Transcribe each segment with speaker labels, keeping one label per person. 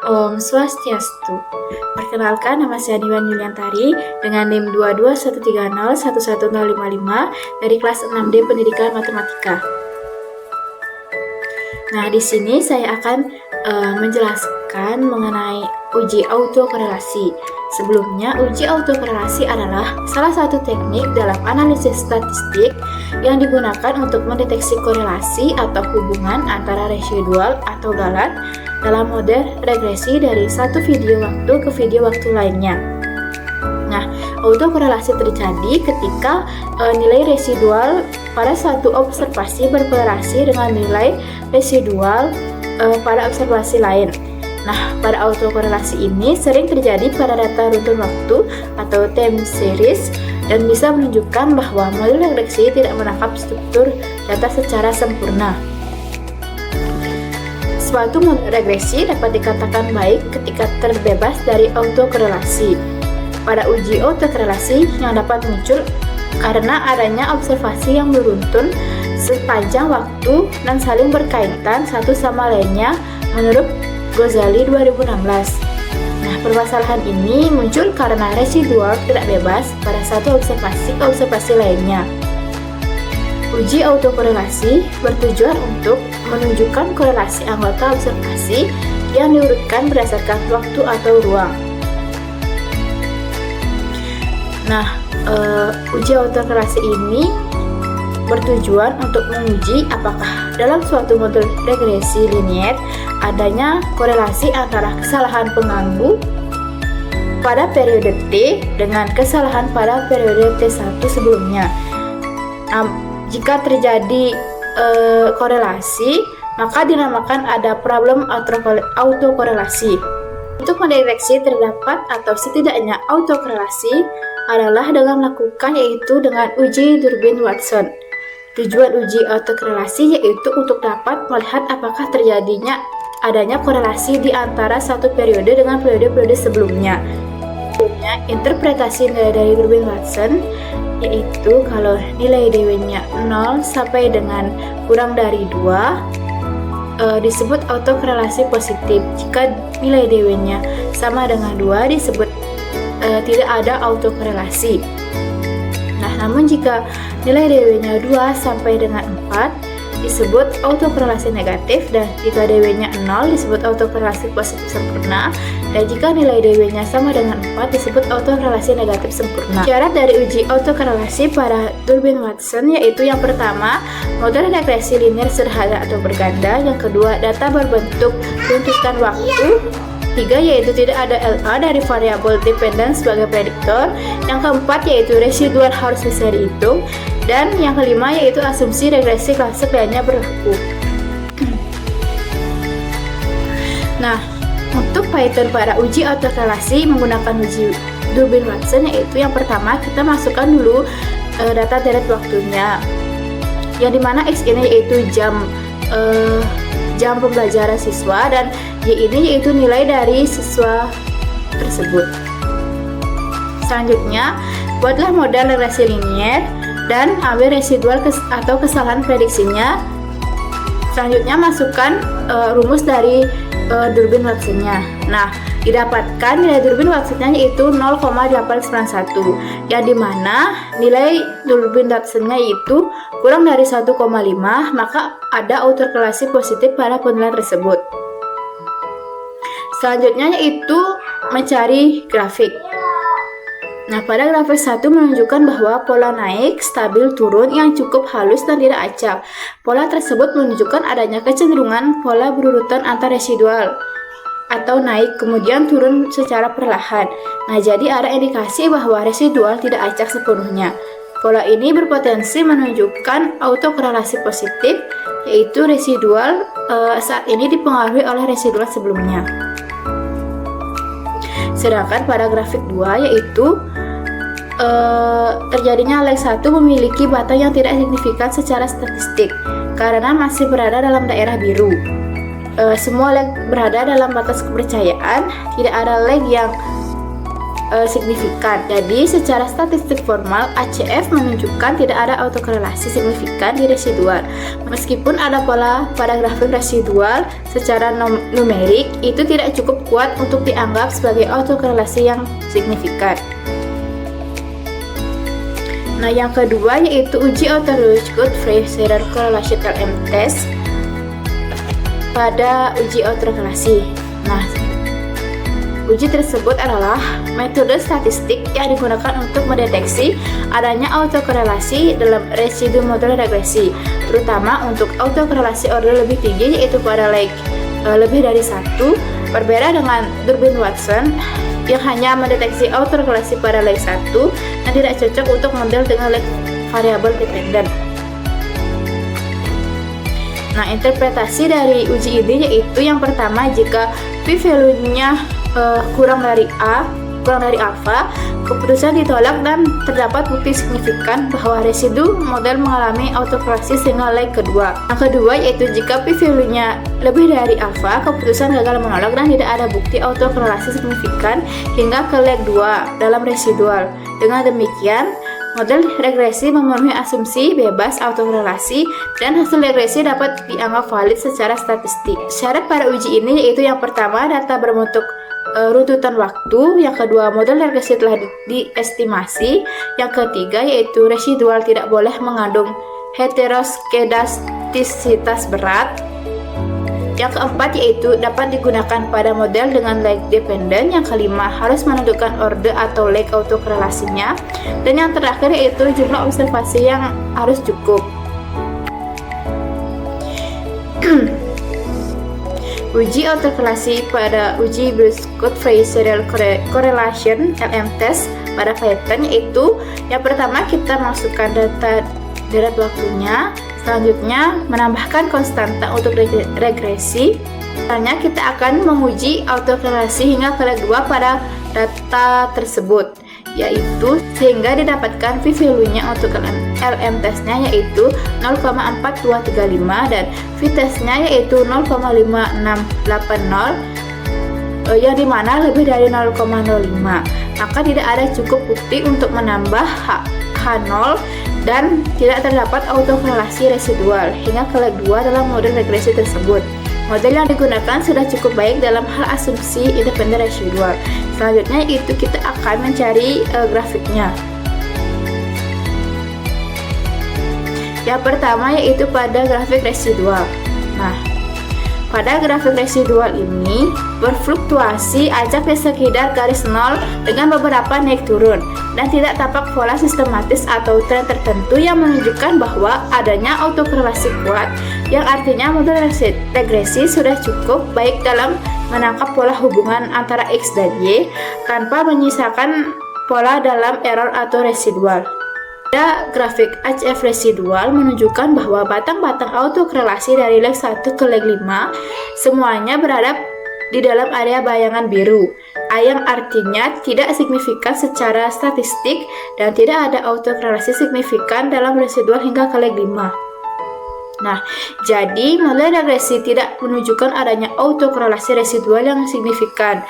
Speaker 1: Om Swastiastu. Perkenalkan, nama saya Diwan Yuliantari dengan NIM 22130111055 dari kelas 6D Pendidikan Matematika. Nah, di sini saya akan menjelaskan mengenai uji autokorelasi. Sebelumnya, uji autokorelasi adalah salah satu teknik dalam analisis statistik yang digunakan untuk mendeteksi korelasi atau hubungan antara residual atau galat dalam model regresi dari satu video waktu ke video waktu lainnya. Nah, autokorelasi terjadi ketika nilai residual pada suatu observasi berkorelasi dengan nilai residual pada observasi lain. Nah, pada autokorelasi ini sering terjadi pada data runtun waktu atau time series dan bisa menunjukkan bahwa model regresi tidak menangkap struktur data secara sempurna. Suatu model regresi dapat dikatakan baik ketika terbebas dari autokorelasi. Pada uji autokorelasi yang dapat muncul karena adanya observasi yang beruntun sepanjang waktu dan saling berkaitan satu sama lainnya menurut Ghazali 2016. Nah, permasalahan ini muncul karena residual tidak bebas pada satu observasi ke observasi lainnya. Uji autokorelasi bertujuan untuk menunjukkan korelasi anggota observasi yang diurutkan berdasarkan waktu atau ruang. Nah, uji autokorelasi ini bertujuan untuk menguji apakah dalam suatu model regresi linier adanya korelasi antara kesalahan pengganggu pada periode T dengan kesalahan pada periode T1 sebelumnya. Nah, jika terjadi korelasi, maka dinamakan ada problem autokorelasi. Untuk mendeteksi terdapat atau setidaknya autokorelasi adalah dengan melakukan yaitu dengan uji durbin Watson. Tujuan uji autokorelasi yaitu untuk dapat melihat apakah adanya korelasi di antara satu periode dengan periode-periode sebelumnya. Interpretasi nilai dari durbin Watson yaitu kalau nilai DW-nya 0 sampai dengan kurang dari 2 disebut autokorelasi positif. Jika nilai DW-nya sama dengan 2 disebut tidak ada autokorelasi. Nah, namun jika nilai DW-nya 2 sampai dengan 4 disebut autokorelasi negatif, dan jika DW-nya 0 disebut autokorelasi positif sempurna, dan jika nilai DW-nya sama dengan 4 disebut autokorelasi negatif sempurna. Syarat dari uji autokorelasi pada durbin Watson yaitu yang pertama, model regresi linear sederhana atau berganda, yang kedua, data berbentuk runtutan waktu, 3 yaitu tidak ada LA dari variabel dependence sebagai prediktor, yang keempat yaitu residual harus bisa dihitung, dan yang kelima yaitu asumsi regresi klasik lainnya berlaku. Nah, untuk pattern pada uji autokorelasi menggunakan uji durbin Watson yaitu yang pertama kita masukkan dulu data deret waktunya, yang dimana X ini yaitu jam pembelajaran siswa dan Y ini yaitu nilai dari siswa tersebut. Selanjutnya, buatlah model regresi linier dan ambil residual atau kesalahan prediksinya. Selanjutnya, masukkan rumus dari durbin Watson-nya. Nah, didapatkan nilai durbin Watson-nya yaitu 0,891, yang dimana nilai durbin Watson-nya itu kurang dari 1,5, maka ada autokorelasi positif pada penilaian tersebut. Selanjutnya yaitu mencari grafik. Nah, pada grafik 1 menunjukkan bahwa pola naik, stabil, turun yang cukup halus dan tidak acak. Pola tersebut menunjukkan adanya kecenderungan pola berurutan antar residual atau naik kemudian turun secara perlahan. Nah, jadi ada indikasi bahwa residual tidak acak sepenuhnya. Pola ini berpotensi menunjukkan autokorelasi positif, yaitu residual saat ini dipengaruhi oleh residual sebelumnya. Sedangkan pada grafik 2 yaitu terjadinya leg 1 memiliki batang yang tidak signifikan secara statistik karena masih berada dalam daerah biru. Semua leg berada dalam batas kepercayaan, tidak ada leg yang signifikan. Jadi secara statistik formal ACF menunjukkan tidak ada autokorelasi signifikan di residual. Meskipun ada pola pada grafik residual secara numerik, itu tidak cukup kuat untuk dianggap sebagai autokorelasi yang signifikan. Nah, yang kedua yaitu uji autologous Free-Serer Correlation LM test pada uji autokorelasi. Nah, uji tersebut adalah metode statistik yang digunakan untuk mendeteksi adanya autokorelasi dalam residu model regresi, terutama untuk autokorelasi order lebih tinggi yaitu pada lag lebih dari 1, berbeda dengan Durbin Watson yang hanya mendeteksi autokorelasi pada lag 1 dan tidak cocok untuk model dengan lag variabel dependent. Nah, interpretasi dari uji ini yaitu yang pertama, jika p-value-nya kurang dari alfa, keputusan ditolak dan terdapat bukti signifikan bahwa residu model mengalami autokorelasi sehingga lag kedua. Yang kedua yaitu jika p-value-nya lebih dari alfa, keputusan gagal menolak dan tidak ada bukti autokorelasi signifikan hingga ke lag 2 dalam residual. Dengan demikian, model regresi memenuhi asumsi bebas autokorelasi dan hasil regresi dapat dianggap valid secara statistik. Syarat pada uji ini yaitu yang pertama, data berbentuk runtutan waktu, yang kedua model regresi telah diestimasi, yang ketiga yaitu residual tidak boleh mengandung heteroskedastisitas berat, yang keempat yaitu dapat digunakan pada model dengan lag dependent, yang kelima harus menentukan order atau lag autokorelasinya, dan yang terakhir yaitu jumlah observasi yang harus cukup. Uji autokorelasi pada uji Bruscut-Frey-Serer Correlation LM test pada Python yaitu yang pertama kita masukkan data deret waktunya, selanjutnya menambahkan konstanta untuk regresi. Selanjutnya kita akan menguji autokorelasi hingga ke lag 2 pada data tersebut, yaitu sehingga didapatkan p-value-nya untuk LM testnya yaitu 0,4235 dan v-testnya yaitu 0,5680, yang dimana lebih dari 0,05, maka tidak ada cukup bukti untuk menambah H0 dan tidak terdapat autokorelasi residual hingga ke lag 2 dalam model regresi tersebut. Model yang digunakan sudah cukup baik dalam hal asumsi independen residual. Selanjutnya itu kita akan mencari grafiknya. Yang pertama yaitu pada grafik residual. Nah, pada grafik residual ini berfluktuasi acak di sekitar garis nol dengan beberapa naik turun dan tidak tampak pola sistematis atau tren tertentu yang menunjukkan bahwa adanya autokorelasi kuat, yang artinya model regresi sudah cukup baik dalam menangkap pola hubungan antara X dan Y tanpa menyisakan pola dalam error atau residual. Pada grafik HF residual menunjukkan bahwa batang-batang autokorelasi dari lag 1 ke lag 5 semuanya berada di dalam area bayangan biru, yang artinya tidak signifikan secara statistik dan tidak ada autokorelasi signifikan dalam residual hingga ke lag 5. Nah, jadi model regresi tidak menunjukkan adanya autokorelasi residual yang signifikan.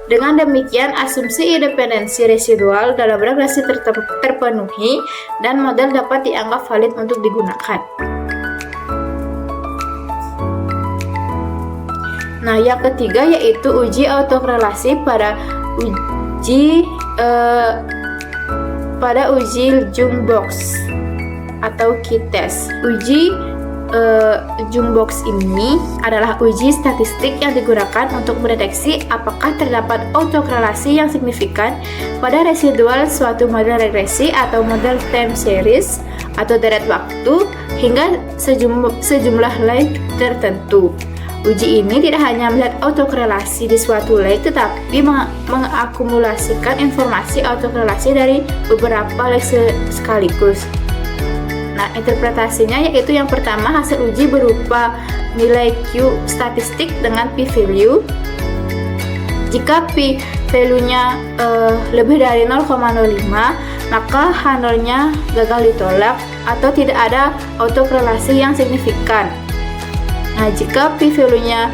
Speaker 1: Dengan demikian, asumsi independensi residual dalam regresi terpenuhi dan model dapat dianggap valid untuk digunakan. Nah, yang ketiga yaitu uji autokorelasi pada uji Jungbox atau Q-test. Uji Jungbox ini adalah uji statistik yang digunakan untuk mendeteksi apakah terdapat autokorelasi yang signifikan pada residual suatu model regresi atau model time series atau deret waktu hingga sejumlah lag tertentu. Uji ini tidak hanya melihat autokorelasi di suatu lag, tetapi mengakumulasikan informasi autokorelasi dari beberapa lag sekaligus. Nah, interpretasinya yaitu yang pertama, hasil uji berupa nilai Q statistik dengan p-value. Jika p-value-nya lebih dari 0,05, maka H0-nya gagal ditolak atau tidak ada autokorelasi yang signifikan. Nah, jika p-value-nya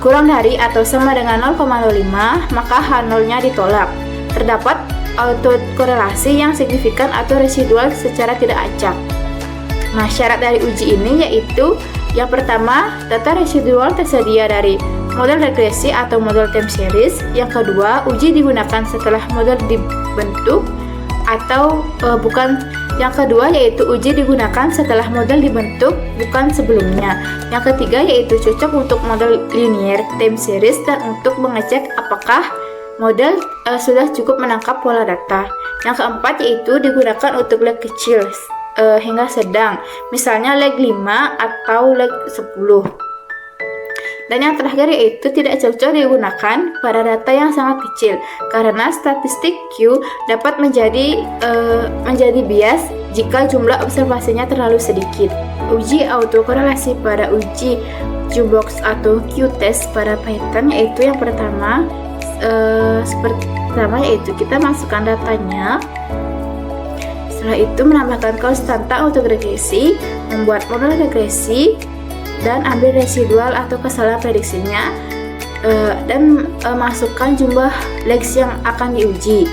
Speaker 1: kurang dari atau sama dengan 0,05, maka H0-nya ditolak. Terdapat autokorelasi yang signifikan atau residual secara tidak acak. Nah, syarat dari uji ini yaitu yang pertama, data residual tersedia dari model regresi atau model time series. Yang kedua, uji digunakan setelah model dibentuk atau bukan. Yang kedua yaitu uji digunakan setelah model dibentuk, bukan sebelumnya. Yang ketiga yaitu cocok untuk model linear time series dan untuk mengecek apakah model sudah cukup menangkap pola data. Yang keempat yaitu digunakan untuk lag kecil hingga sedang, misalnya lag 5 atau lag 10. Dan yang terakhir yaitu tidak cocok digunakan pada data yang sangat kecil, karena statistik Q dapat menjadi bias jika jumlah observasinya terlalu sedikit. Uji autokorelasi pada uji Jumbox atau Q-test pada Python yaitu yang pertama, yaitu kita masukkan datanya. Setelah itu menambahkan konstanta untuk regresi, membuat model regresi, dan ambil residual atau kesalahan prediksinya, dan masukkan jumlah lags yang akan diuji.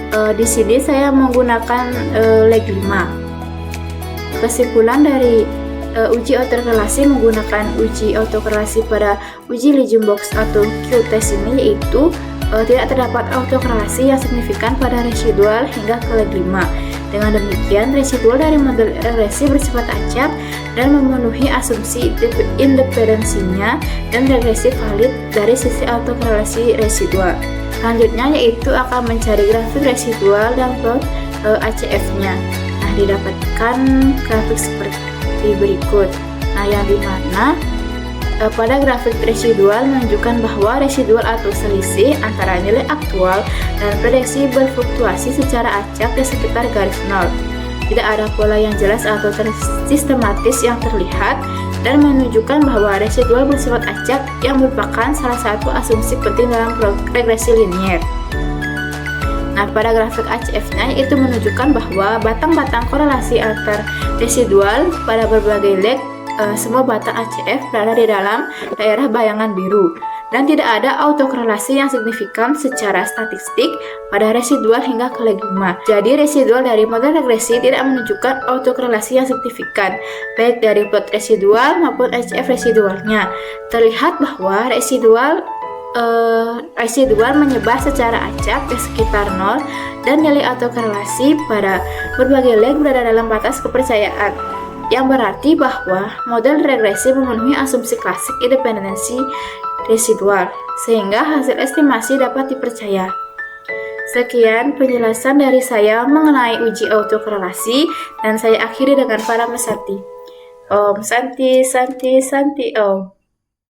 Speaker 1: Di sini saya menggunakan lag 5. Kesimpulan dari uji autokorelasi menggunakan uji autokorelasi pada uji Jumbox atau Q-test ini yaitu tidak terdapat autokorelasi yang signifikan pada residual hingga ke lag 5. Dengan demikian, residual dari model regresi bersifat acak dan memenuhi asumsi independensinya dan regresi valid dari sisi autokorelasi residual. Selanjutnya yaitu akan mencari grafik residual dan plot ACF-nya. Nah, didapatkan grafik seperti berikut. Nah, yang dimana pada grafik residual menunjukkan bahwa residual atau selisih antara nilai aktual dan prediksi berfluktuasi secara acak di sekitar garis nol. Tidak ada pola yang jelas atau sistematis yang terlihat dan menunjukkan bahwa residual bersifat acak yang merupakan salah satu asumsi penting dalam regresi linear. Nah, pada grafik ACF-nya itu menunjukkan bahwa batang-batang korelasi antar residual pada berbagai lag, semua batang ACF berada di dalam daerah bayangan biru dan tidak ada autokorelasi yang signifikan secara statistik pada residual hingga ke lag 5. Jadi residual dari model regresi tidak menunjukkan autokorelasi yang signifikan baik dari plot residual maupun ACF residualnya. Terlihat bahwa residual menyebar secara acak di sekitar 0 dan nilai autokorelasi pada berbagai lag berada dalam batas kepercayaan, yang berarti bahwa model regresi memenuhi asumsi klasik independensi residual, sehingga hasil estimasi dapat dipercaya. Sekian penjelasan dari saya mengenai uji autokorelasi, dan saya akhiri dengan para mesanti. Om Santi Santi Santi Om.